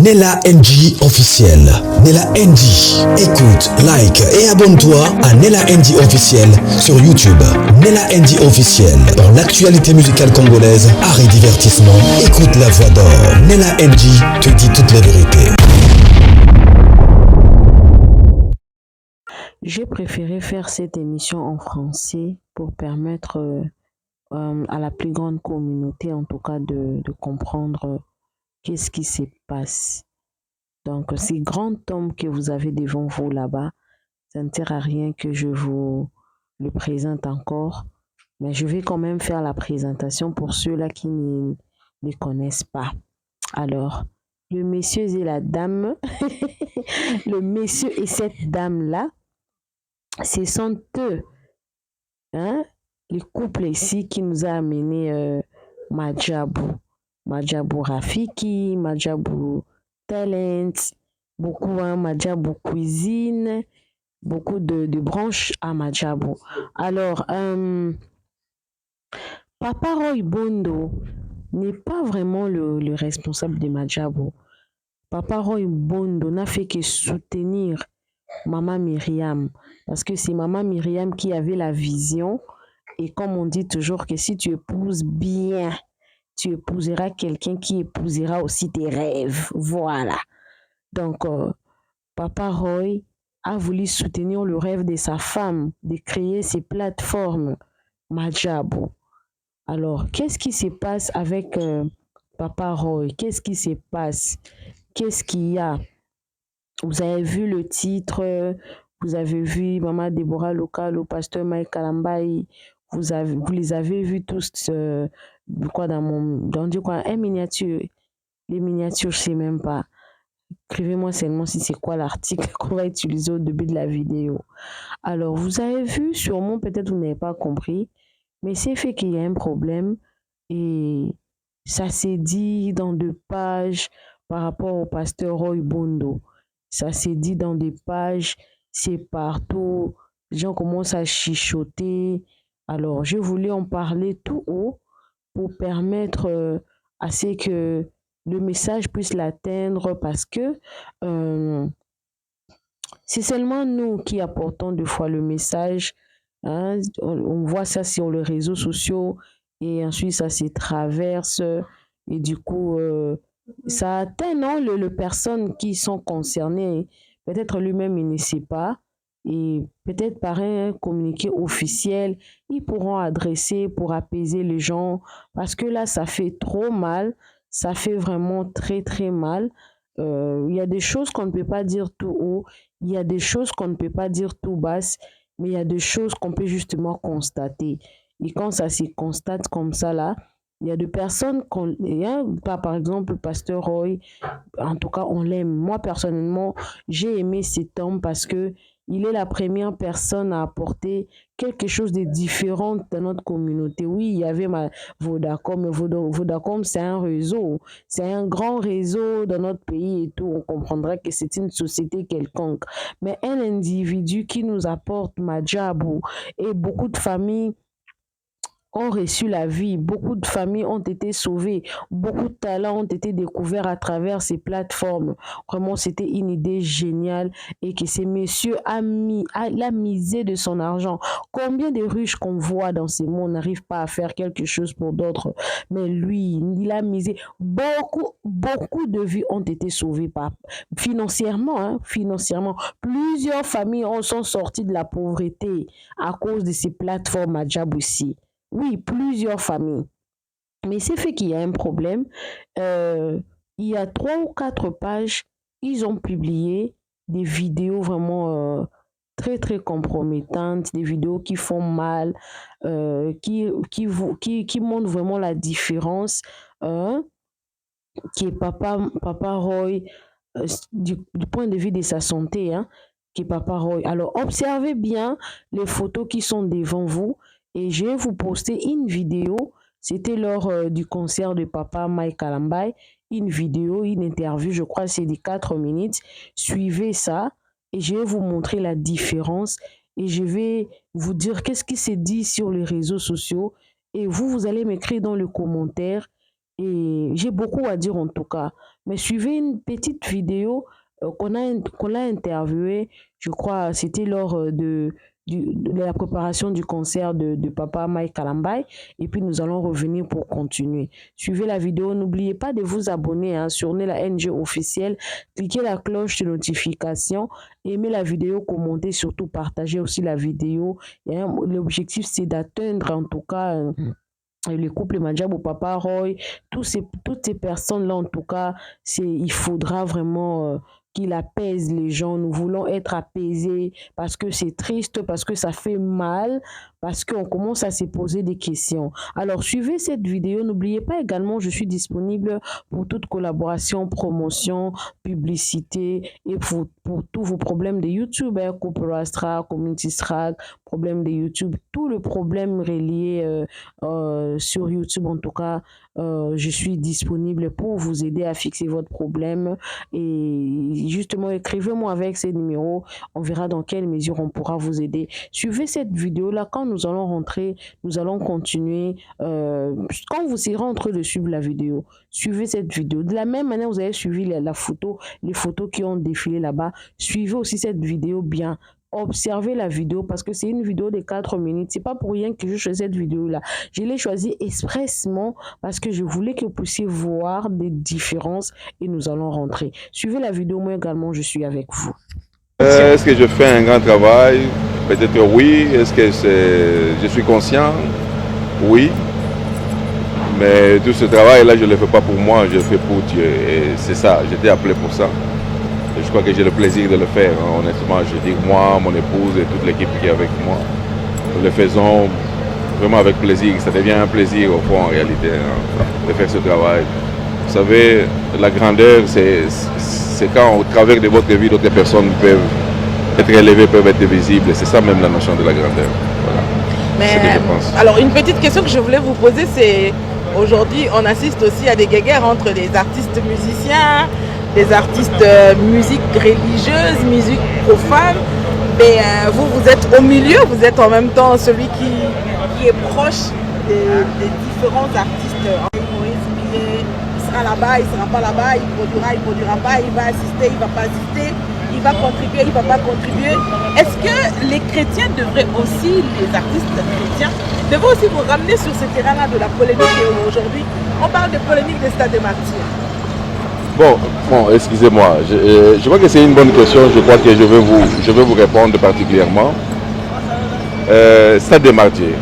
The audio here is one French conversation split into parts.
Nella NG officiel. Nella NG. Écoute, like et abonne-toi à Nella NG officiel sur YouTube. Nella NG officiel. Dans l'actualité musicale congolaise, art et divertissement, écoute la voix d'or. Nella NG te dit toutes les vérités. J'ai préféré faire cette émission en français pour permettre à la plus grande communauté, en tout cas, de comprendre qu'est-ce qui se passe. Donc, ces grands tomes que vous avez devant vous là-bas, ça ne sert à rien que je vous le présente encore, mais je vais quand même faire la présentation pour ceux-là qui ne les connaissent pas. Alors, le monsieur et la dame, le monsieur et cette dame-là, ce sont eux, hein, le couple ici qui nous a amené Madjabou. Madjabou Rafiki, Madjabou Talent, beaucoup Madjabou Cuisine, beaucoup de branches à Madjabou. Alors, Papa Roy Bondo n'est pas vraiment le responsable de Madjabou. Papa Roy Bondo n'a fait que soutenir Maman Myriam, parce que c'est Maman Myriam qui avait la vision, et comme on dit toujours que si tu épouses bien, tu épouseras quelqu'un qui épousera aussi tes rêves. Voilà. Donc, Papa Roy a voulu soutenir le rêve de sa femme, de créer ces plateformes Madjabou. Alors, qu'est-ce qui se passe avec Papa Roy? Qu'est-ce qui se passe? Qu'est-ce qu'il y a? Vous avez vu le titre, vous avez vu Maman Deborah Local, le pasteur Mike Kalambai, vous les avez vus tous quoi un miniature. Les miniatures, je sais même pas. Écrivez-moi seulement si c'est quoi l'article qu'on va utiliser au début de la vidéo. Alors, vous avez vu, sûrement, peut-être vous n'avez pas compris, mais c'est fait qu'il y a un problème et ça s'est dit dans 2 pages par rapport au pasteur Roy Bondo. Ça s'est dit dans des pages, c'est partout, les gens commencent à chichoter. Alors, je voulais en parler tout haut pour permettre à ce que le message puisse l'atteindre parce que c'est seulement nous qui apportons des fois le message. Hein, on voit ça sur les réseaux sociaux et ensuite ça se traverse et du coup ça atteint non, les personnes qui sont concernées. Peut-être lui-même il ne sait pas et peut-être par un communiqué officiel ils pourront adresser pour apaiser les gens parce que là ça fait trop mal, ça fait vraiment très très mal. Il y a des choses qu'on ne peut pas dire tout haut, il y a des choses qu'on ne peut pas dire tout basse, mais il y a des choses qu'on peut justement constater. Et quand ça se constate comme ça là, il y a des personnes pas par exemple Pasteur Roy, en tout cas on l'aime. Moi personnellement, j'ai aimé cet homme parce que il est la première personne à apporter quelque chose de différent dans notre communauté. Oui, il y avait Vodacom, mais Vodacom c'est un réseau, c'est un grand réseau dans notre pays et tout. On comprendra que c'est une société quelconque. Mais un individu qui nous apporte Madjabou et beaucoup de familles ont reçu la vie, beaucoup de familles ont été sauvées, beaucoup de talents ont été découverts à travers ces plateformes. Vraiment, c'était une idée géniale et que ces messieurs a misé de son argent. Combien de riches qu'on voit dans ces mondes n'arrivent pas à faire quelque chose pour d'autres, mais lui, il a misé. Beaucoup de vies ont été sauvées financièrement, hein, financièrement. Plusieurs familles sont sorties de la pauvreté à cause de ces plateformes à job aussi. Oui, plusieurs familles. Mais c'est fait qu'il y a un problème. Il y a 3 ou 4 pages, ils ont publié des vidéos vraiment très très compromettantes, des vidéos qui font mal, qui montrent vraiment la différence, hein, qui est Papa Roy, du point de vue de sa santé, hein, qui est Papa Roy. Alors, observez bien les photos qui sont devant vous et je vais vous poster une vidéo. C'était lors du concert de Papa Mike Kalambai. Une vidéo, une interview, je crois que c'est de 4 minutes. Suivez ça et je vais vous montrer la différence et je vais vous dire qu'est-ce qui s'est dit sur les réseaux sociaux et vous allez m'écrire dans le commentaire et j'ai beaucoup à dire en tout cas Mais suivez une petite vidéo qu'on l'a interviewé, je crois, c'était lors de la préparation du concert de Papa Mike Kalambay. Et puis nous allons revenir pour continuer. Suivez la vidéo. N'oubliez pas de vous abonner sur Nella NG officiel. Cliquez la cloche de notification. Aimez la vidéo, commentez, surtout partagez aussi la vidéo. L'objectif, c'est d'atteindre en tout cas le couple Madjabou, Papa Roy, toutes ces personnes-là, en tout cas, il faudra vraiment qu'il apaise les gens. Nous voulons être apaisés parce que c'est triste, parce que ça fait mal, parce qu'on commence à se poser des questions. Alors, suivez cette vidéo. N'oubliez pas également, je suis disponible pour toute collaboration, promotion, publicité et pour tous vos problèmes de YouTube, Corporate Strack, Community Strack, problèmes de YouTube, tout le problème relié sur YouTube, en tout cas, je suis disponible pour vous aider à fixer votre problème. Et justement, écrivez-moi avec ces numéros. On verra dans quelle mesure on pourra vous aider. Suivez cette vidéo-là. Quand nous allons rentrer, nous allons continuer. Quand vous serez en train de suivre la vidéo, suivez cette vidéo. De la même manière, vous avez suivi la photo, les photos qui ont défilé là-bas. Suivez aussi cette vidéo bien. Observez la vidéo parce que c'est une vidéo de 4 minutes. C'est pas pour rien que je choisis cette vidéo-là. Je l'ai choisie expressement parce que je voulais que vous puissiez voir des différences et nous allons rentrer. Suivez la vidéo, moi également, je suis avec vous. Est-ce que je fais un grand travail? Peut-être oui. Est-ce que je suis conscient? Oui. Mais tout ce travail-là, je ne le fais pas pour moi, je le fais pour Dieu. Et c'est ça, j'étais appelé pour ça. Et je crois que j'ai le plaisir de le faire. Honnêtement, je dis moi, mon épouse et toute l'équipe qui est avec moi, nous le faisons vraiment avec plaisir. Ça devient un plaisir au fond en réalité de faire ce travail. Vous savez, la grandeur, c'est quand au travers de votre vie, d'autres personnes peuvent être élevées, peuvent être visibles. C'est ça même la notion de la grandeur. Voilà. Mais alors une petite question que je voulais vous poser, c'est aujourd'hui on assiste aussi à des guéguerres entre les artistes musiciens, des artistes musique religieuse, musique profane. Mais vous êtes au milieu, vous êtes en même temps celui qui est proche des différents artistes. Moïse Mbié, il sera là-bas, il ne sera pas là-bas, il produira pas, il va assister, il ne va pas assister, il va contribuer, il ne va pas contribuer. Est-ce que les chrétiens devraient aussi, les artistes chrétiens, devraient aussi vous ramener sur ce terrain-là de la polémique? Et aujourd'hui, on parle de polémique des stades des martyrs. Bon, excusez-moi, je crois que c'est une bonne question, je crois que je vais vous répondre particulièrement. Stade des martyrs.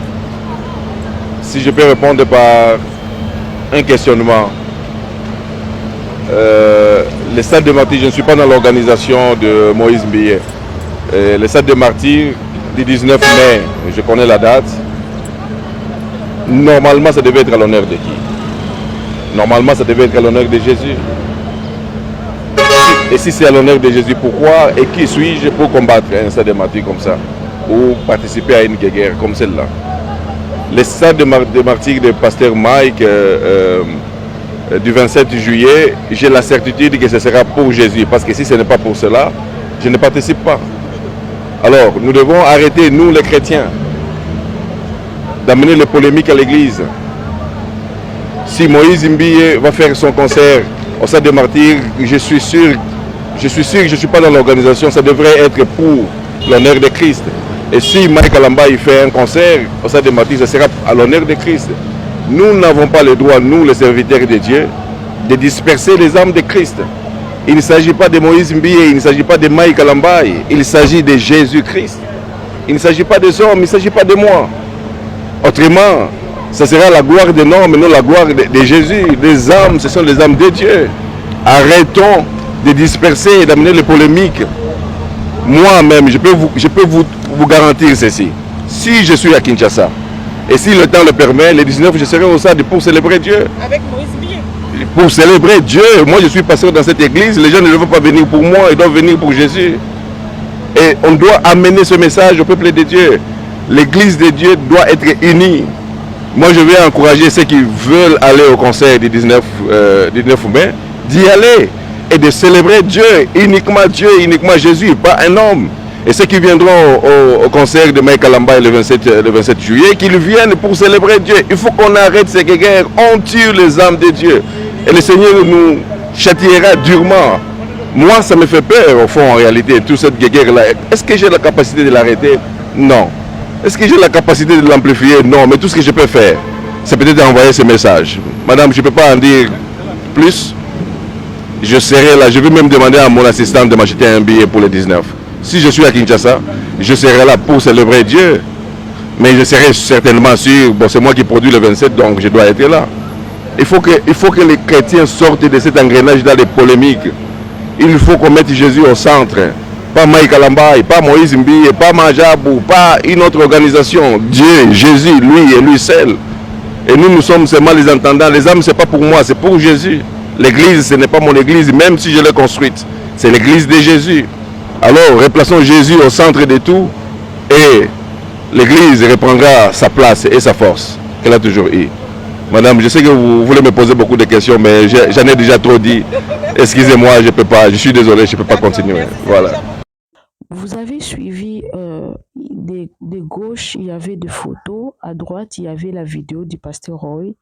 Si je peux répondre par un questionnement, le stade des martyrs, je ne suis pas dans l'organisation de Moïse Mbié. Le stade des martyrs du 19 mai, je connais la date. Normalement, ça devait être à l'honneur de qui? Normalement, ça devait être à l'honneur de Jésus. Et si c'est à l'honneur de Jésus, pourquoi et qui suis-je pour combattre un stade de martyrs comme ça? Ou participer à une guerre comme celle-là? Le stade de martyrs de Pasteur Mike du 27 juillet, j'ai la certitude que ce sera pour Jésus. Parce que si ce n'est pas pour cela, je ne participe pas. Alors, nous devons arrêter, nous les chrétiens, d'amener les polémiques à l'église. Si Moïse Mbié va faire son concert au stade des martyrs, je suis sûr que je ne suis pas dans l'organisation, ça devrait être pour l'honneur de Christ. Et si Mike Kalambay fait un concert au stade des martyrs, ça sera à l'honneur de Christ. Nous n'avons pas le droit, nous les serviteurs de Dieu, de disperser les âmes de Christ. Il ne s'agit pas de Moïse Mbié, il ne s'agit pas de Mike Kalambay, il s'agit de Jésus-Christ. Il ne s'agit pas des hommes, il ne s'agit pas de moi. Autrement, ça sera la gloire des noms, mais non la gloire de Jésus. Les âmes, ce sont les âmes de Dieu. Arrêtons de disperser et d'amener les polémiques. Moi-même, je peux vous garantir ceci. Si je suis à Kinshasa, et si le temps le permet, le 19, je serai au stade pour célébrer Dieu. Avec Moïse Mbié. Pour célébrer Dieu. Moi, je suis pasteur dans cette église. Les gens ne doivent pas venir pour moi, ils doivent venir pour Jésus. Et on doit amener ce message au peuple de Dieu. L'église de Dieu doit être unie. Moi, je vais encourager ceux qui veulent aller au concert du 19 mai, d'y aller et de célébrer Dieu, uniquement Jésus, pas un homme. Et ceux qui viendront au concert de Mike Kalambay le 27 juillet, qu'ils viennent pour célébrer Dieu. Il faut qu'on arrête ces guerres, on tue les âmes de Dieu. Et le Seigneur châtiera durement. Moi, ça me fait peur, au fond, en réalité, toute cette guerre-là. Est-ce que j'ai la capacité de l'arrêter? Non. Est-ce que j'ai la capacité de l'amplifier? Non. Mais tout ce que je peux faire, c'est peut-être d'envoyer ce message. Madame, je ne peux pas en dire plus. Je serai là. Je vais même demander à mon assistant de m'acheter un billet pour le 19. Si je suis à Kinshasa, je serai là pour célébrer Dieu. Mais je serai certainement sûr, bon, c'est moi qui produis le 27, donc je dois être là. Il faut que les chrétiens sortent de cet engrenage dans les polémiques. Il faut qu'on mette Jésus au centre. Pas Mike Alambay, pas Moïse Mbiye, pas Majabou, pas une autre organisation. Dieu, Jésus, lui et lui seul. Et nous sommes seulement les entendants. Les âmes, ce n'est pas pour moi, c'est pour Jésus. L'église, ce n'est pas mon église, même si je l'ai construite. C'est l'église de Jésus. Alors, replaçons Jésus au centre de tout et l'église reprendra sa place et sa force qu'elle a toujours eu. Madame, je sais que vous voulez me poser beaucoup de questions, mais j'en ai déjà trop dit. Excusez-moi, je peux pas, je suis désolé, je ne peux pas continuer. Voilà. Vous avez suivi de gauche, il y avait des photos, à droite, il y avait la vidéo du pasteur Roy.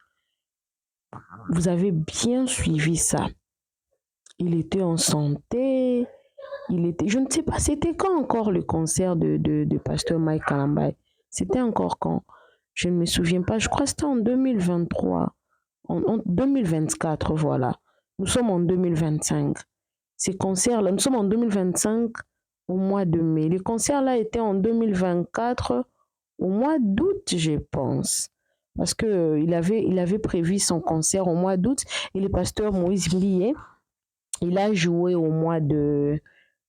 Vous avez bien suivi ça. Il était en santé, je ne sais pas, c'était quand encore le concert de pasteur Mike Kalambay? C'était encore quand? Je ne me souviens pas, je crois que c'était en 2023, en 2024, voilà. Nous sommes en 2025. Ces concerts-là, nous sommes en 2025 au mois de mai. Les concerts-là étaient en 2024 au mois d'août, je pense. Parce qu'il avait prévu son concert au mois d'août et le pasteur Moïse Mbiye, il a joué au mois de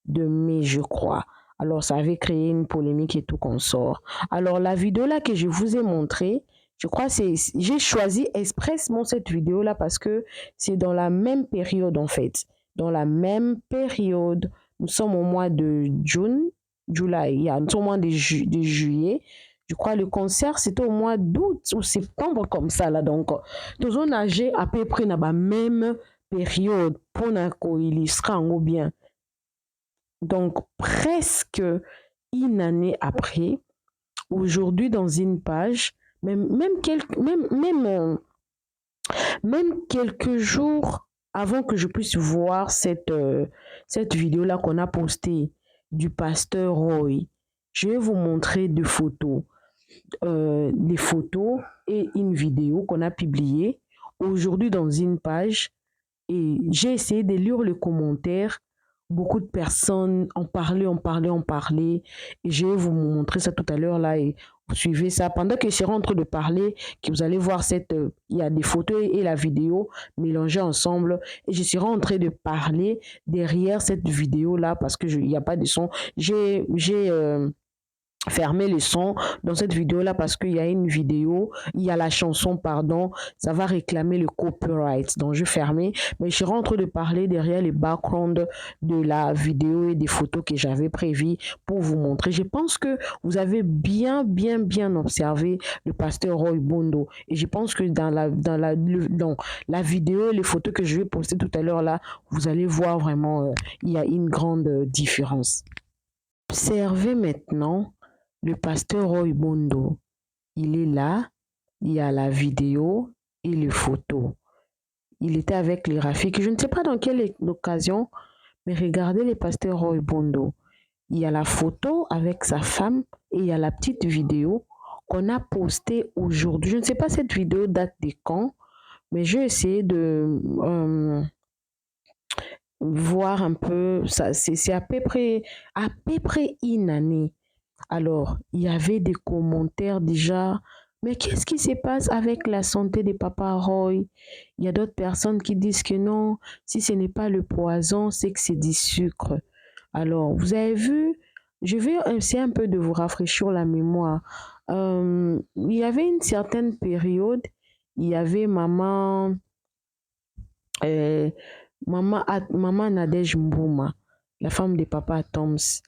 mai, je crois. Alors, ça avait créé une polémique et tout consort. Alors, la vidéo là que je vous ai montrée, je crois que j'ai choisi expressément cette vidéo là parce que c'est dans la même période en fait. Dans la même période, nous sommes au mois de juillet, nous sommes au mois de juillet. Je crois que le concert, c'était au mois d'août ou septembre comme ça. Là. Donc, nous avons nagé à peu près dans la même période pour illustrer en bien. Donc, presque une année après, aujourd'hui, dans une page, même quelques jours avant que je puisse voir cette vidéo-là qu'on a postée du pasteur Roy, je vais vous montrer des photos et une vidéo qu'on a publiée aujourd'hui dans une page. Et j'ai essayé de lire les commentaires. Beaucoup de personnes en parlaient. Et je vais vous montrer ça tout à l'heure là et vous suivez ça. Pendant que je serai en train de parler, que vous allez voir il y a des photos et la vidéo mélangées ensemble. Et je serai en train de parler derrière cette vidéo là parce qu'il n'y a pas de son. J'ai fermer le son dans cette vidéo là parce qu'il y a une vidéo, il y a la chanson, pardon, ça va réclamer le copyright, donc je fermais, mais je suis en train de parler derrière les backgrounds de la vidéo et des photos que j'avais prévues pour vous montrer. Je pense que vous avez bien observé le pasteur Roy Bondo et je pense que dans la vidéo, les photos que je vais poster tout à l'heure là, vous allez voir vraiment il y a une grande différence. Observez maintenant le pasteur Roy Bondo, il est là, il y a la vidéo et les photos. Il était avec les Rafik, je ne sais pas dans quelle occasion, mais regardez le pasteur Roy Bondo. Il y a la photo avec sa femme et il y a la petite vidéo qu'on a postée aujourd'hui. Je ne sais pas cette vidéo date de quand, mais j'ai essayé de voir un peu, c'est à peu près une année. Alors, il y avait des commentaires déjà, mais qu'est-ce qui se passe avec la santé de Papa Roy? Il y a d'autres personnes qui disent que non, si ce n'est pas le poison, c'est que c'est du sucre. Alors, vous avez vu, je vais essayer un peu de vous rafraîchir la mémoire. Il y avait une certaine période, il y avait maman Nadège Mbouma, la femme de Papa Toms.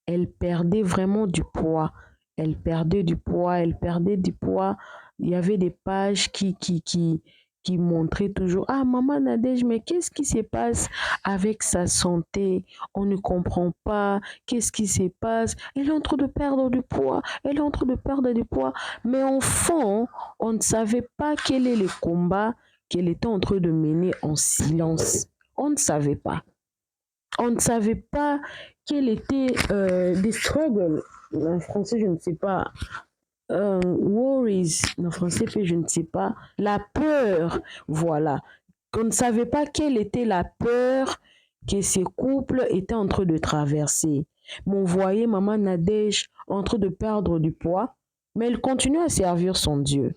Elle perdait vraiment du poids. Elle perdait du poids. Il y avait des pages qui montraient toujours, ah, maman Nadège, mais qu'est-ce qui se passe avec sa santé? On ne comprend pas. Qu'est-ce qui se passe? Elle est en train de perdre du poids. Mais au fond, on ne savait pas quel est le combat qu'elle était en train de mener en silence. on ne savait pas. On ne savait pas quels étaient des struggles. En français, je ne sais pas. Worries, en français, je ne sais pas. La peur, voilà. On ne savait pas quelle était la peur que ces couples étaient en train de traverser. Mais on voyait maman Nadège en train de perdre du poids, mais elle continuait à servir son Dieu.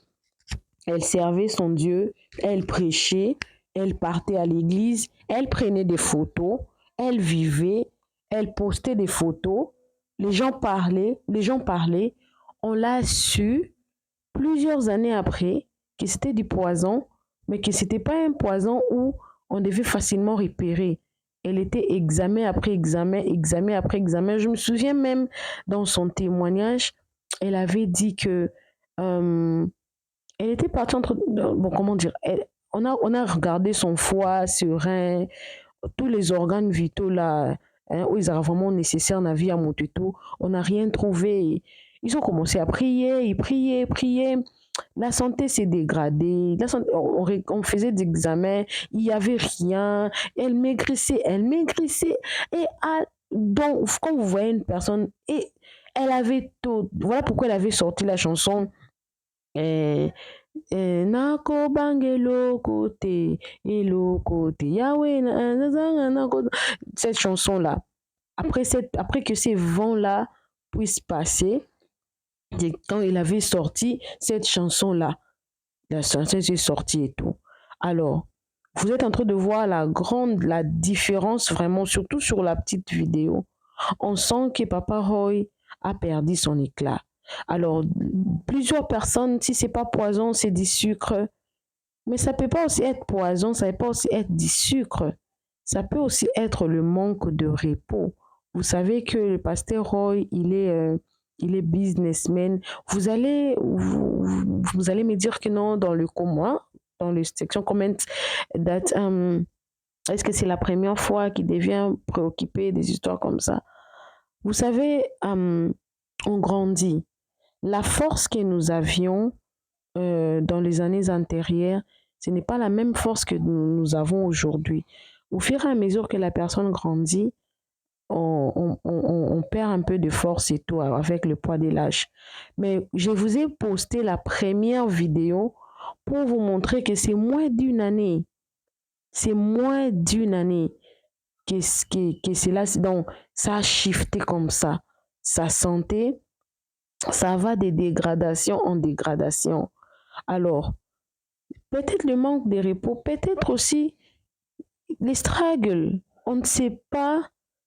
Elle servait son Dieu, elle prêchait, elle partait à l'église, elle prenait des photos, elle vivait, elle postait des photos, les gens parlaient. On l'a su plusieurs années après que c'était du poison, mais que ce n'était pas un poison où on devait facilement repérer. Elle était examen après examen, examen après examen. Je me souviens même dans son témoignage, elle avait dit que elle était partie entre... Bon, comment dire, on a regardé son foie, ses reins, tous les organes vitaux là, hein, où ils sont vraiment nécessaires dans la vie à Moteto. On n'a rien trouvé. Ils ont commencé à prier, ils priaient. La santé s'est dégradée. On faisait des examens, il n'y avait rien. Elle maigrissait. Et donc, quand vous voyez une personne, et elle avait tout. Voilà pourquoi elle avait sorti la chanson. Nako bangelo kote elo kote Yahweh cette chanson là après que ces vents là puissent passer, quand il avait sorti cette chanson là, la chanson est sortie et tout. Alors vous êtes en train de voir la différence vraiment, surtout sur la petite vidéo. On sent que Papa Roy a perdu son éclat. Alors, plusieurs personnes, si c'est pas poison, c'est du sucre. Mais ça peut pas aussi être poison, ça peut pas aussi être du sucre. Ça peut aussi être le manque de repos. Vous savez que le pasteur Roy, il est businessman. Vous allez me dire que non, dans le section comment, est-ce que c'est la première fois qu'il devient préoccupé des histoires comme ça? Vous savez, on grandit. La force que nous avions dans les années antérieures, ce n'est pas la même force que nous avons aujourd'hui. Au fur et à mesure que la personne grandit, on perd un peu de force et tout avec le poids de l'âge. Mais je vous ai posté la première vidéo pour vous montrer que c'est moins d'une année. C'est moins d'une année que c'est là. Donc, ça a shifté comme ça. Sa santé, ça va de dégradation en dégradation. Alors, peut-être le manque de repos, peut-être aussi les struggles. On ne sait pas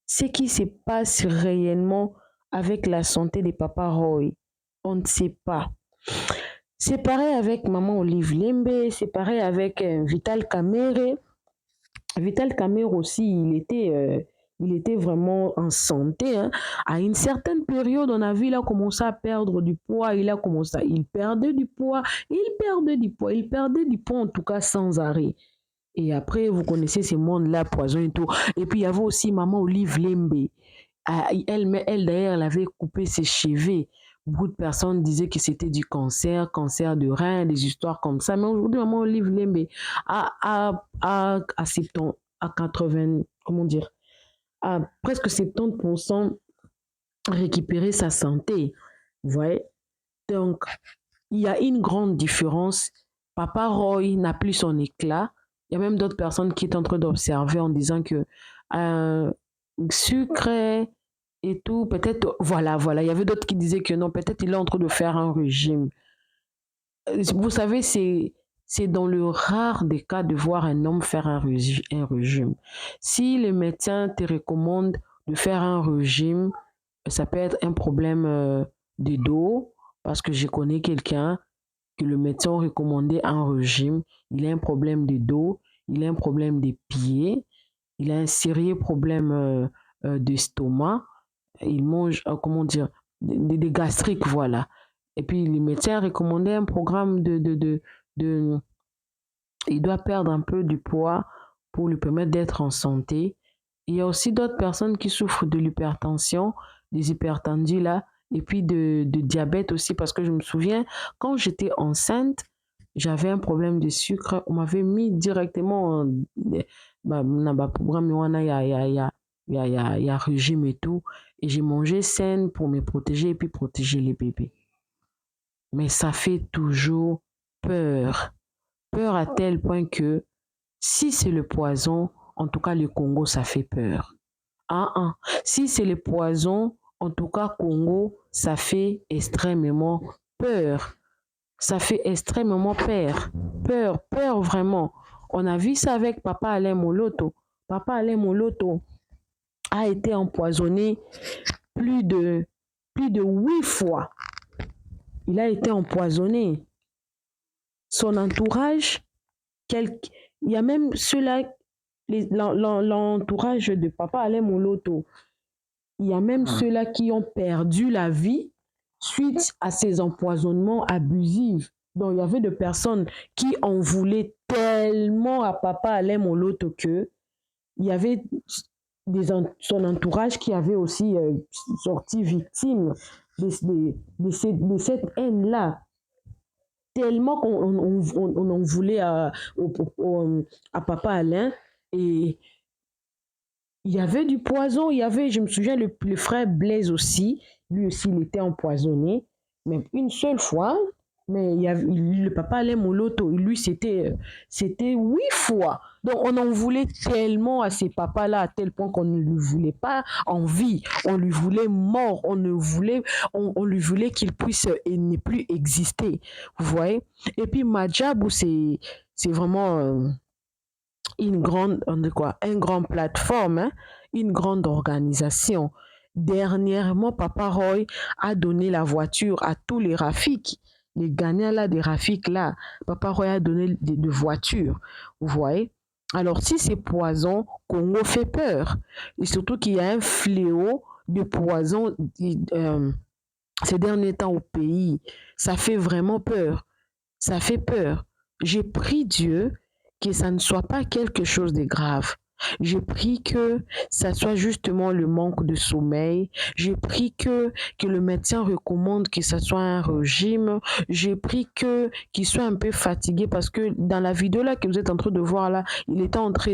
ce qui se passe réellement avec la santé de Papa Roy. On ne sait pas. C'est pareil avec Maman Olive Lembe, c'est pareil avec Vital Kamerhe. Vital Kamerhe aussi, il était vraiment en santé. Hein. À une certaine période, on a vu, il a commencé à perdre du poids. Il perdait du poids en tout cas sans arrêt. Et après, vous connaissez ces mondes-là, poison et tout. Et puis, il y avait aussi Maman Olive Lembe. Elle d'ailleurs, elle avait coupé ses cheveux. Beaucoup de personnes disaient que c'était du cancer de rein, des histoires comme ça. Mais aujourd'hui, Maman Olive Lembe à 80, comment dire, à presque 70% récupérer sa santé. Vous voyez? Donc, il y a une grande différence. Papa Roy n'a plus son éclat. Il y a même d'autres personnes qui sont en train d'observer en disant que sucre et tout, peut-être, voilà. Il y avait d'autres qui disaient que non, peut-être il est en train de faire un régime. Vous savez, c'est dans le rare des cas de voir un homme faire un régime. Si le médecin te recommande de faire un régime, ça peut être un problème de dos, parce que je connais quelqu'un que le médecin a recommandé un régime, il a un problème de dos, il a un problème des pieds, il a un sérieux problème d'estomac, il mange, comment dire, des gastriques, voilà. Et puis le médecin a recommandé un programme il doit perdre un peu du poids pour lui permettre d'être en santé. Il y a aussi d'autres personnes qui souffrent de l'hypertension, des hypertendus là, et puis de diabète aussi, parce que je me souviens, quand j'étais enceinte, j'avais un problème de sucre. On m'avait mis directement programme, il y a régime et tout. Et j'ai mangé saine pour me protéger et puis protéger les bébés. Mais ça fait toujours peur. Peur à tel point que si c'est le poison, en tout cas le Congo, ça fait peur. Si c'est le poison, en tout cas Congo, ça fait extrêmement peur. Ça fait extrêmement peur. Peur vraiment. On a vu ça avec Papa Alain Moloto. Papa Alain Moloto a été empoisonné plus de 8 fois. Il a été empoisonné. Son entourage, il y a même ceux-là, l'entourage de Papa Alain Moloto, il y a même ceux-là qui ont perdu la vie suite à ces empoisonnements abusifs. Donc, il y avait des personnes qui en voulaient tellement à Papa Alain Moloto que il y avait son entourage qui avait aussi sorti victime de cette haine-là. Tellement qu'on en voulait à Papa Alain. Et il y avait du poison. Je me souviens, le frère Blaise aussi, lui aussi, il était empoisonné. Mais une seule fois. Mais le Papa Alain Moloto, lui, c'était 8 fois. Donc, on en voulait tellement à ces papas-là, à tel point qu'on ne lui voulait pas en vie. On lui voulait mort. On lui voulait qu'il puisse et ne plus exister. Vous voyez? Et puis, Madjabou, c'est vraiment une grande plateforme, hein? Une grande organisation. Dernièrement, Papa Roy a donné la voiture à tous les Rafiks. Les gagnants là, des Rafiks là, Papa Roy a donné des voitures, vous voyez. Alors si c'est poison, Congo fait peur. Et surtout qu'il y a un fléau de poison ces derniers temps au pays. Ça fait vraiment peur. Ça fait peur. J'ai prié Dieu que ça ne soit pas quelque chose de grave. J'ai pris que ça soit justement le manque de sommeil. J'ai pris que le médecin recommande que ça soit un régime. J'ai pris qu'il soit un peu fatigué parce que dans la vidéo là que vous êtes en train de voir là, il était en train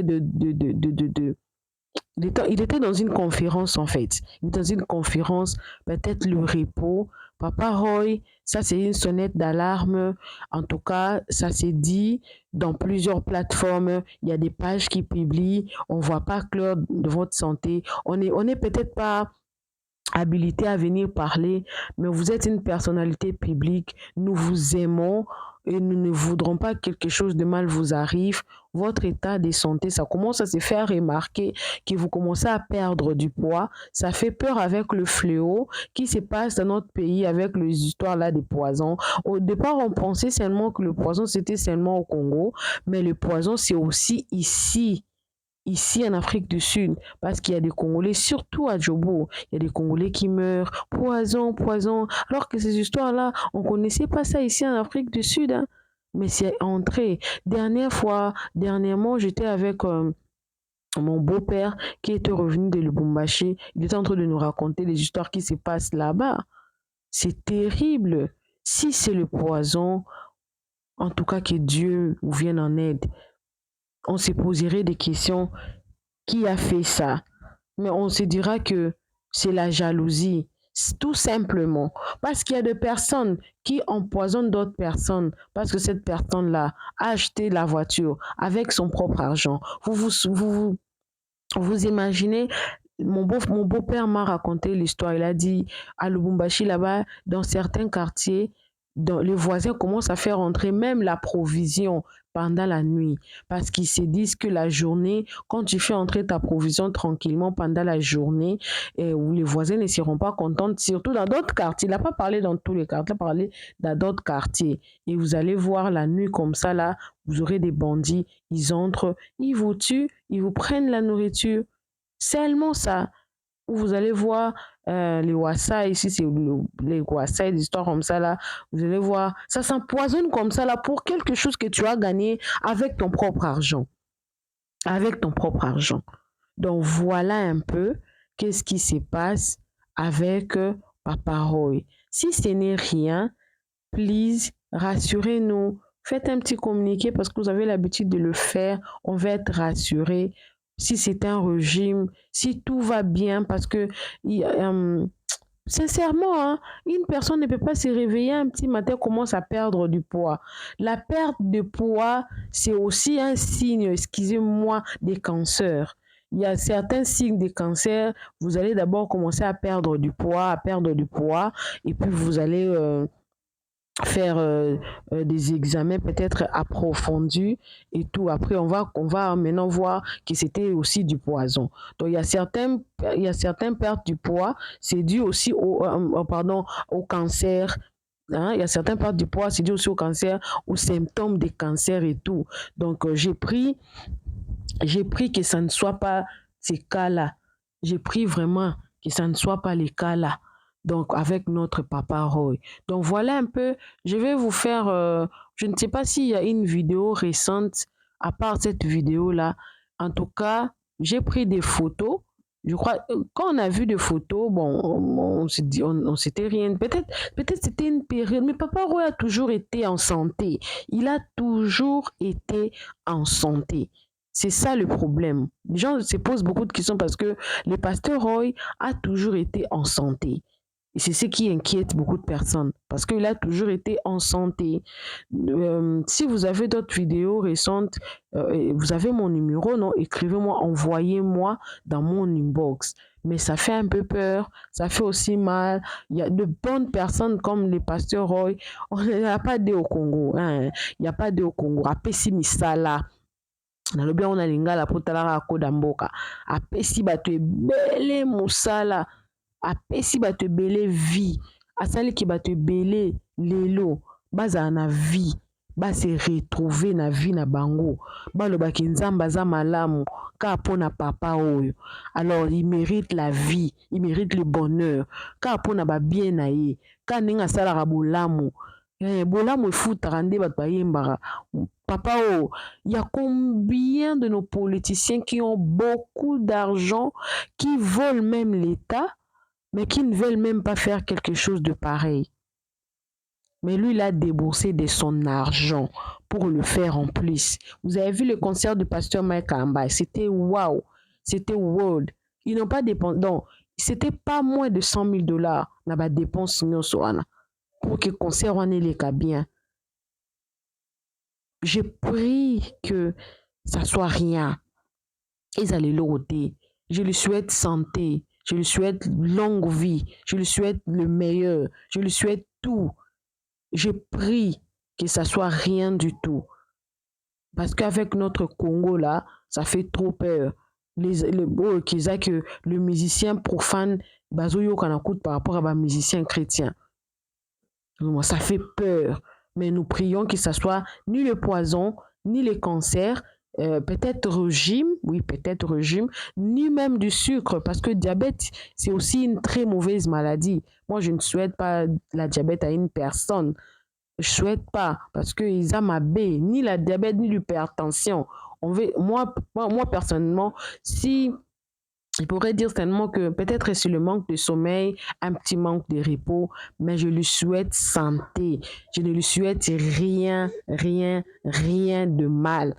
il était dans une conférence en fait. Il était dans une conférence, peut-être le repos. Papa Roy, ça c'est une sonnette d'alarme. En tout cas, ça s'est dit dans plusieurs plateformes. Il y a des pages qui publient. On ne voit pas clair de votre santé. On est peut-être pas habilité à venir parler, mais vous êtes une personnalité publique. Nous vous aimons et nous ne voudrons pas que quelque chose de mal vous arrive. Votre état de santé, ça commence à se faire remarquer, que vous commencez à perdre du poids. Ça fait peur avec le fléau qui se passe dans notre pays avec les histoires là des poisons. Au départ, on pensait seulement que le poison, c'était seulement au Congo, mais le poison, c'est aussi ici en Afrique du Sud, parce qu'il y a des Congolais, surtout à Djobo, il y a des Congolais qui meurent, poison, alors que ces histoires-là, on ne connaissait pas ça ici en Afrique du Sud, hein. Mais c'est entré. Dernièrement, j'étais avec mon beau-père qui était revenu de Lubumbashi. Il était en train de nous raconter les histoires qui se passent là-bas. C'est terrible. Si c'est le poison, en tout cas que Dieu vous vienne en aide. On se poserait des questions. Qui a fait ça? Mais on se dira que c'est la jalousie. Tout simplement. Parce qu'il y a des personnes qui empoisonnent d'autres personnes parce que cette personne-là a acheté la voiture avec son propre argent. Vous imaginez, mon beau-père m'a raconté l'histoire. Il a dit à Lubumbashi, là-bas, dans certains quartiers, les voisins commencent à faire entrer même la provision pendant la nuit parce qu'ils se disent que la journée, quand tu fais entrer ta provision tranquillement pendant la journée, où les voisins ne seront pas contents, surtout dans d'autres quartiers. Il n'a pas parlé dans tous les quartiers, il a parlé dans d'autres quartiers. Et vous allez voir la nuit comme ça, là, vous aurez des bandits, ils entrent, ils vous tuent, ils vous prennent la nourriture. Seulement ça. Où vous allez voir les Wassa, ici c'est les Wassa, des histoires comme ça là, vous allez voir, ça s'empoisonne comme ça là pour quelque chose que tu as gagné avec ton propre argent. Avec ton propre argent. Donc voilà un peu qu'est-ce qui se passe avec Papa Roy. Si ce n'est rien, please, rassurez-nous, faites un petit communiqué parce que vous avez l'habitude de le faire. On va être rassuré. Si c'est un régime, si tout va bien, parce que sincèrement, hein, une personne ne peut pas se réveiller un petit matin, commence à perdre du poids. La perte de poids, c'est aussi un signe, excusez-moi, des cancers. Il y a certains signes des cancers. Vous allez d'abord commencer à perdre du poids, et puis vous allez faire des examens peut-être approfondis et tout. Après, on va maintenant voir que c'était aussi du poison. Donc, il y a certaines pertes du poids, c'est dû aussi au cancer. Hein. Il y a certaines pertes du poids, c'est dû aussi au cancer, aux symptômes des cancers et tout. Donc, j'ai pris que ça ne soit pas ces cas-là. J'ai pris vraiment que ça ne soit pas les cas-là. Donc, avec notre papa Roy. Donc, voilà un peu. Je vais vous faire. Je ne sais pas s'il y a une vidéo récente, à part cette vidéo-là. En tout cas, j'ai pris des photos. Je crois, quand on a vu des photos, bon, on s'est dit, on s'était rien. Peut-être c'était une période. Mais papa Roy a toujours été en santé. Il a toujours été en santé. C'est ça le problème. Les gens se posent beaucoup de questions parce que le pasteur Roy a toujours été en santé. Et c'est ce qui inquiète beaucoup de personnes parce qu'il a toujours été en santé. Si vous avez d'autres vidéos récentes, vous avez mon numéro, non? Écrivez-moi, envoyez-moi dans mon inbox. Mais ça fait un peu peur, ça fait aussi mal. Il y a de bonnes personnes comme les pasteurs Roy. On n'a pas d'eux au Congo. Hein? Il n'y a pas d'eux au Congo. Apesi misala. Nalobi on a lingala potalaka akoda mboka. Apesi bato ebele musala. Apesi bato ebele vie. Asaliki bato ebele lelo. Bazala na vie. Base retrouver na vie na bango. Balobaki nzamba za malamu. Ka pona papa oyo. Alors il mérite la vie. Il mérite le bonheur. Ka pona ba bien na ye. Ka ninga salaka bolamu. Bolamu efutaka nde bato bayembaka. Papa, oh, il y a combien de nos politiciens qui ont beaucoup d'argent, qui volent même l'État, mais qui ne veulent même pas faire quelque chose de pareil. Mais lui, il a déboursé de son argent pour le faire en plus. Vous avez vu le concert du pasteur Mike Kamba, c'était wow, c'était world. Ils n'ont pas dépensé, donc c'était pas moins de $100,000 dans la dépense pour que le concert en ait les cas bien. Je prie que ça soit rien. Ils allaient l'ôter. Je lui souhaite santé. Je lui souhaite longue vie. Je lui souhaite le meilleur. Je lui souhaite tout. Je prie que ça soit rien du tout. Parce qu'avec notre Congo là, ça fait trop peur. Que le musicien profane, bazoyo kanakout par rapport à un musicien chrétien. Ça fait peur. Mais nous prions que ce soit ni le poison, ni les cancers, peut-être régime, oui, peut-être régime, ni même du sucre, parce que le diabète, c'est aussi une très mauvaise maladie. Moi, je ne souhaite pas la diabète à une personne. Je ne souhaite pas, parce qu'ils ont ma baie, ni la diabète, ni l'hypertension. Moi, personnellement, si... Il pourrait dire certainement que peut-être c'est le manque de sommeil, un petit manque de repos, mais je lui souhaite santé. Je ne lui souhaite rien de mal.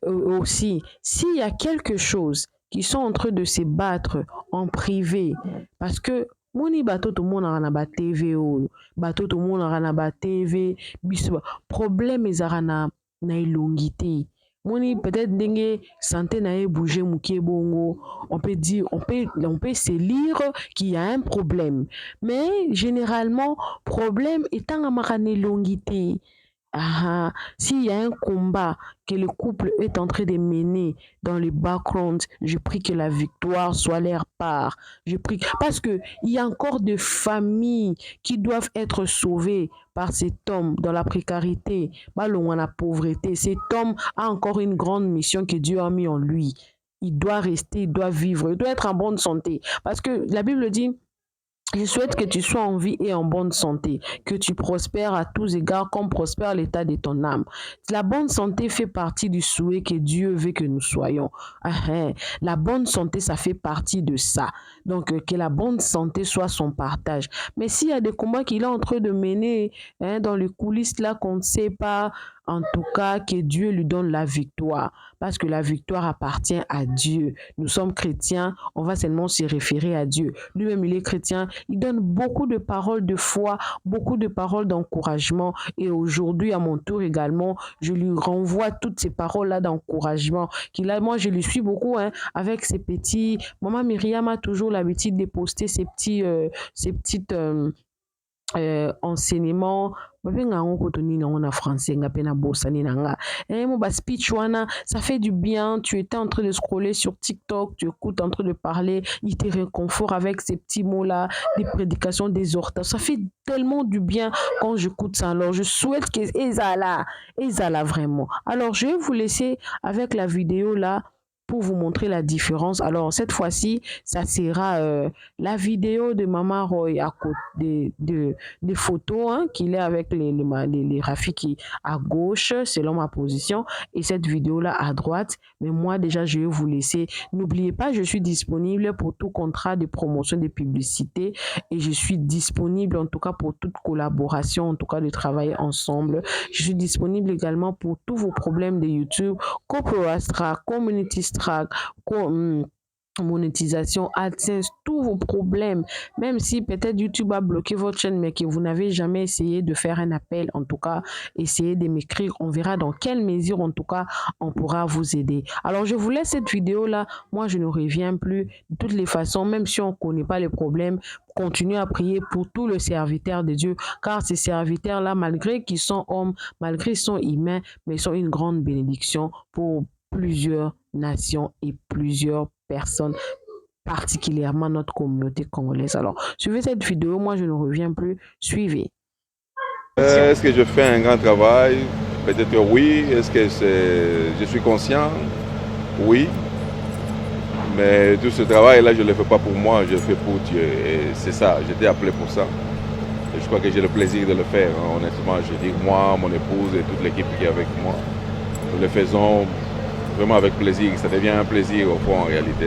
Aussi, s'il y a quelque chose qui sont en train de se battre en privé, parce que moni bato tout le monde a na TV, bato tout le monde a na TV, problème ezara na elongité. Moni peut-être ndenge santé na bouger mukie bongo, on peut se lire qu'il y a un problème, mais généralement problème étant à marane longité. S'il y a un combat que le couple est en train de mener dans le background, je prie que la victoire soit leur part. Je prie parce que il y a encore des familles qui doivent être sauvées par cet homme dans la précarité, dans la pauvreté. Cet homme a encore une grande mission que Dieu a mis en lui. Il doit rester, il doit vivre, il doit être en bonne santé. Parce que la Bible dit, Je souhaite que tu sois en vie et en bonne santé, que tu prospères à tous égards comme prospère l'état de ton âme. La bonne santé fait partie du souhait que Dieu veut que nous soyons. La bonne santé, ça fait partie de ça. Donc, que la bonne santé soit son partage. Mais s'il y a des combats qu'il est en train de mener dans les coulisses là qu'on ne sait pas, en tout cas, que Dieu lui donne la victoire. Parce que la victoire appartient à Dieu. Nous sommes chrétiens, on va seulement se référer à Dieu. Lui-même, il est chrétien. Il donne beaucoup de paroles de foi, beaucoup de paroles d'encouragement. Et aujourd'hui, à mon tour également, je lui renvoie toutes ces paroles-là d'encouragement. Moi, je lui suis beaucoup avec ces petits... Maman Myriam a toujours l'habitude de poster ces petites enseignements. Français, speech ça fait du bien. Tu étais en train de scroller sur TikTok, tu écoutes en train de parler, il te réconfort avec ces petits mots là, des prédications, des orthos. Ça fait tellement du bien quand j'écoute ça. Alors je souhaite que Ezala vraiment. Alors je vais vous laisser avec la vidéo là pour vous montrer la différence. Alors cette fois-ci, ça sera la vidéo de Maman Roy à côté des photos qu'il est avec les Rafiki à gauche, selon ma position, et cette vidéo-là à droite. Mais moi, déjà, je vais vous laisser. N'oubliez pas, je suis disponible pour tout contrat de promotion de publicité et je suis disponible en tout cas pour toute collaboration, en tout cas de travailler ensemble. Je suis disponible également pour tous vos problèmes de YouTube, Corporate Track, Community Track, monétisation, AdSense, tous vos problèmes, même si peut-être YouTube a bloqué votre chaîne, mais que vous n'avez jamais essayé de faire un appel, en tout cas, essayez de m'écrire, on verra dans quelle mesure, en tout cas, on pourra vous aider. Alors, je vous laisse cette vidéo-là, moi, je ne reviens plus, de toutes les façons, même si on ne connaît pas les problèmes, continuez à prier pour tous les serviteurs de Dieu, car ces serviteurs-là, malgré qu'ils sont hommes, malgré qu'ils sont humains, mais ils sont une grande bénédiction pour plusieurs nations et plusieurs personnes, particulièrement notre communauté congolaise. Alors, suivez cette vidéo, moi je ne reviens plus, suivez. Est-ce que je fais un grand travail? Peut-être oui. Est-ce que je suis conscient? Oui. Mais tout ce travail-là, je ne le fais pas pour moi, je le fais pour Dieu. Et c'est ça, j'étais appelé pour ça. Et je crois que j'ai le plaisir de le faire. Honnêtement, je dis moi, mon épouse et toute l'équipe qui est avec moi, nous le faisons vraiment avec plaisir. Ça devient un plaisir au fond en réalité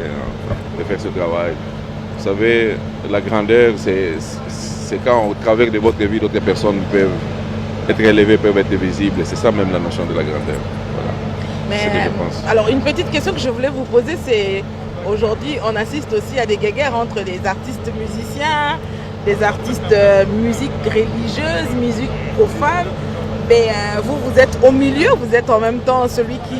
de faire ce travail. Vous savez, la grandeur, c'est quand au travers de votre vie, d'autres personnes peuvent être élevées, peuvent être visibles. C'est ça même la notion de la grandeur. Voilà. Mais, c'est ce que je pense. Alors une petite question que je voulais vous poser, c'est aujourd'hui on assiste aussi à des guerres entre les artistes musiciens, des artistes musique religieuse, musique profane. Mais vous êtes au milieu, vous êtes en même temps celui qui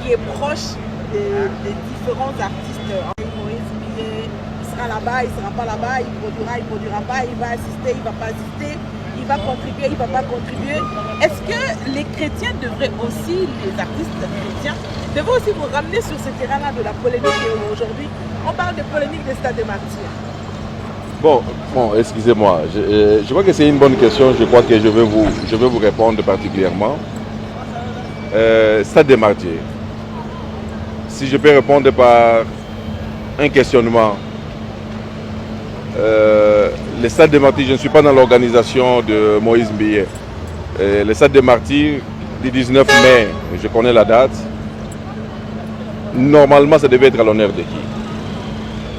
est proche des différents artistes. Moïse Billet, il sera là-bas, il ne sera pas là-bas, il produira pas, il va assister, il ne va pas assister, il va contribuer, il ne va pas contribuer. Est-ce que les chrétiens devraient aussi, les artistes chrétiens, devraient aussi vous ramener sur ce terrain-là de la polémique? Aujourd'hui, on parle de polémique des stades des martyrs. Bon, excusez-moi, je crois que c'est une bonne question, je crois que je vais vous répondre particulièrement. Stade des martyrs. Si je peux répondre par un questionnement, le Stade des martyrs, je ne suis pas dans l'organisation de Moïse Billet. Le Stade des martyrs du 19 mai, je connais la date, normalement ça devait être à l'honneur de qui?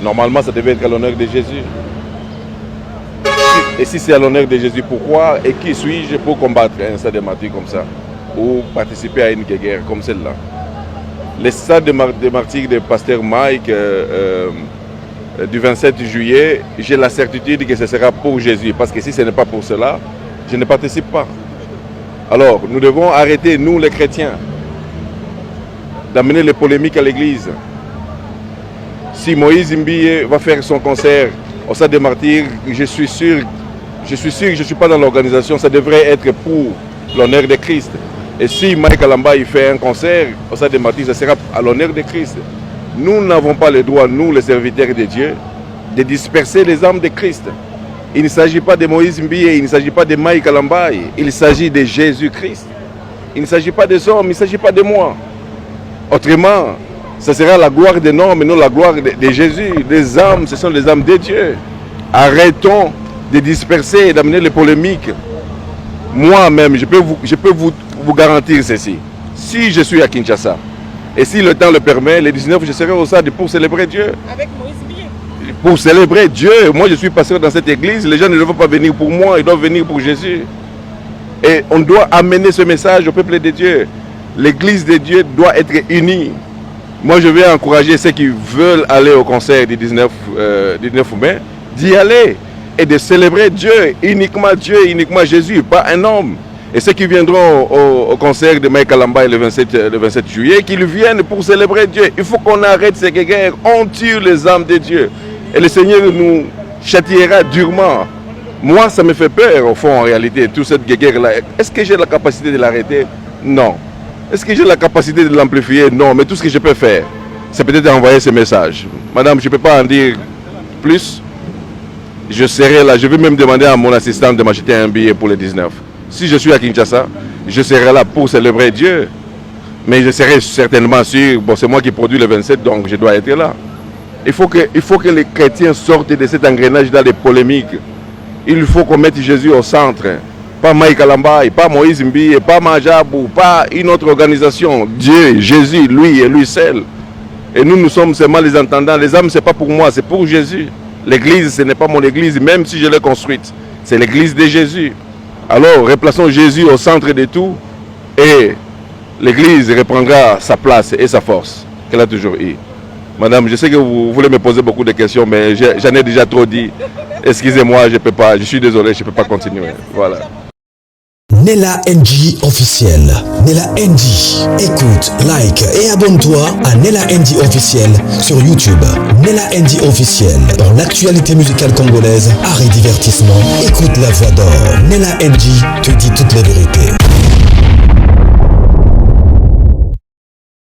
Normalement ça devait être à l'honneur de Jésus. Et si c'est à l'honneur de Jésus, pourquoi et qui suis-je pour combattre un stade de martyrs comme ça ou participer à une guerre comme celle-là? Le stade de martyrs de Pasteur Mike du 27 juillet, j'ai la certitude que ce sera pour Jésus. Parce que si ce n'est pas pour cela, je ne participe pas. Alors, nous devons arrêter, nous les chrétiens, d'amener les polémiques à l'église. Si Moïse Mbiye va faire son concert au stade des martyrs, je suis sûr que je ne suis pas dans l'organisation, ça devrait être pour l'honneur de Christ. Et si Mike Alamba il fait un concert au stade des martyrs, ça sera à l'honneur de Christ. Nous n'avons pas le droit, nous les serviteurs de Dieu, de disperser les âmes de Christ. Il ne s'agit pas de Moïse Mbiye, il ne s'agit pas de Mike Alamba, il s'agit de Jésus-Christ. Il ne s'agit pas des hommes, il ne s'agit pas de moi. Autrement, ce sera la gloire des noms, mais non la gloire de Jésus. Les âmes, ce sont les âmes de Dieu. Arrêtons de disperser et d'amener les polémiques. Moi-même, je peux vous garantir ceci. Si je suis à Kinshasa, et si le temps le permet, les 19, je serai au stade pour célébrer Dieu. Avec Moïse Mbié. Pour célébrer Dieu. Moi, je suis pasteur dans cette église. Les gens ne doivent pas venir pour moi, ils doivent venir pour Jésus. Et on doit amener ce message au peuple de Dieu. L'église de Dieu doit être unie. Moi, je vais encourager ceux qui veulent aller au concert du 19 mai, d'y aller et de célébrer Dieu, uniquement Jésus, pas un homme. Et ceux qui viendront au concert de Mike Kalamba le 27 juillet, qu'ils viennent pour célébrer Dieu. Il faut qu'on arrête ces guerres. On tue les âmes de Dieu. Et le Seigneur nous châtiera durement. Moi, ça me fait peur, au fond, en réalité, toute cette guerre-là. Est-ce que j'ai la capacité de l'arrêter? Non. Est-ce que j'ai la capacité de l'amplifier? Non. Mais tout ce que je peux faire, c'est peut-être envoyer ce message. Madame, je ne peux pas en dire plus. Je serai là. Je vais même demander à mon assistante de m'acheter un billet pour le 19. Si je suis à Kinshasa, je serai là pour célébrer Dieu. Mais je serai certainement sûr, bon, c'est moi qui produis le 27, donc je dois être là. Il faut que les chrétiens sortent de cet engrenage dans les polémiques. Il faut qu'on mette Jésus au centre. Pas Mike Kalamba, pas Moïse Mbié, pas Majabou, pas une autre organisation. Dieu, Jésus, lui et lui seul. Et nous sommes seulement les entendants. Les âmes, ce n'est pas pour moi, c'est pour Jésus. L'église, ce n'est pas mon église, même si je l'ai construite. C'est l'église de Jésus. Alors, replaçons Jésus au centre de tout et l'église reprendra sa place et sa force qu'elle a toujours eue. Madame, je sais que vous voulez me poser beaucoup de questions, mais j'en ai déjà trop dit. Excusez-moi, je ne peux pas, je suis désolé, je ne peux pas continuer. Voilà. Nella NG officiel. Nella NG. Écoute, like et abonne-toi à Nella NG officiel sur YouTube. Nella NG officiel. Dans l'actualité musicale congolaise, art et divertissement. Écoute la voix d'or. Nella NG te dit toutes les vérités.